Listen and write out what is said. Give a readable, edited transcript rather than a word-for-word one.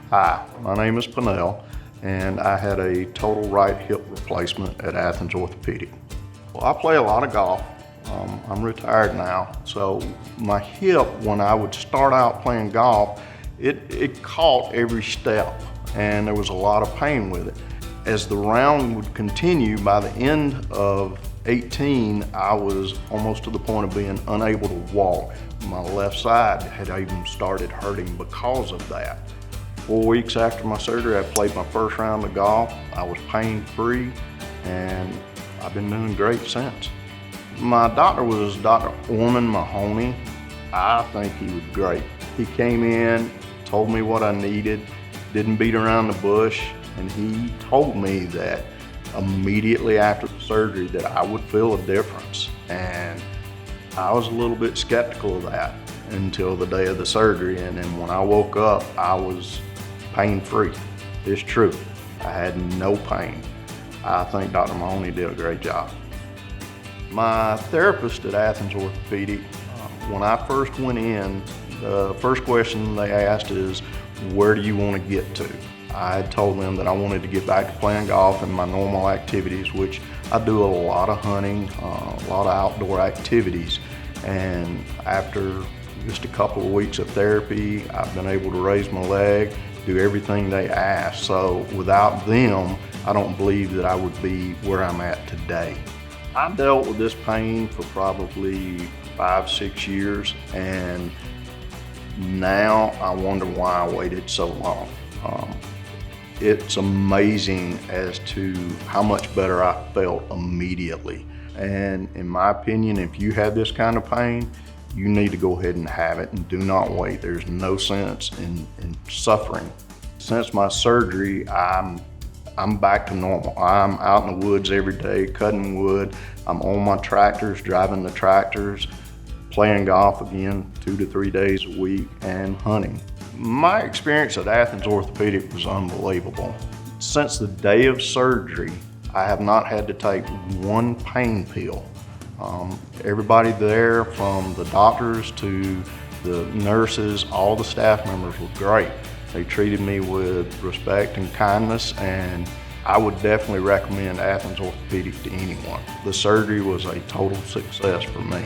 Hi, my name is Pannell, and I had a total right hip replacement at Athens Orthopedic. Well, I play a lot of golf. I'm retired now, so my hip, when I would start out playing golf, it caught every step, and there was a lot of pain with it. As the round would continue, by the end of 18, I was almost to the point of being unable to walk. My left side had even started hurting because of that. 4 weeks after my surgery, I played my first round of golf. I was pain-free, and I've been doing great since. My doctor was Dr. Orman Mahoney. I think he was great. He came in, told me what I needed, didn't beat around the bush, and he told me that immediately after the surgery that I would feel a difference. And I was a little bit skeptical of that until the day of the surgery, and then when I woke up, I was pain-free. It's true. I had no pain. I think Dr. Mahoney did a great job. My therapist at Athens Orthopedic, when I first went in, the first question they asked is, where do you want to get to? I had told them that I wanted to get back to playing golf and my normal activities, which I do a lot of hunting, a lot of outdoor activities. And after just a couple of weeks of therapy, I've been able to raise my leg, do everything they asked. So without them, I don't believe that I would be where I'm at today. I dealt with this pain for probably 5-6 years, and now I wonder why I waited so long. It's amazing as to how much better I felt immediately. And in my opinion, if you have this kind of pain, you need to go ahead and have it and do not wait. There's no sense in suffering. Since my surgery, I'm back to normal. I'm out in the woods every day, cutting wood. I'm on my tractors, driving the tractors, playing golf again 2 to 3 days a week, and hunting. My experience at Athens Orthopedic was unbelievable. Since the day of surgery, I have not had to take one pain pill. Everybody there, from the doctors to the nurses, all the staff members were great. They treated me with respect and kindness, and I would definitely recommend Athens Orthopedic to anyone. The surgery was a total success for me.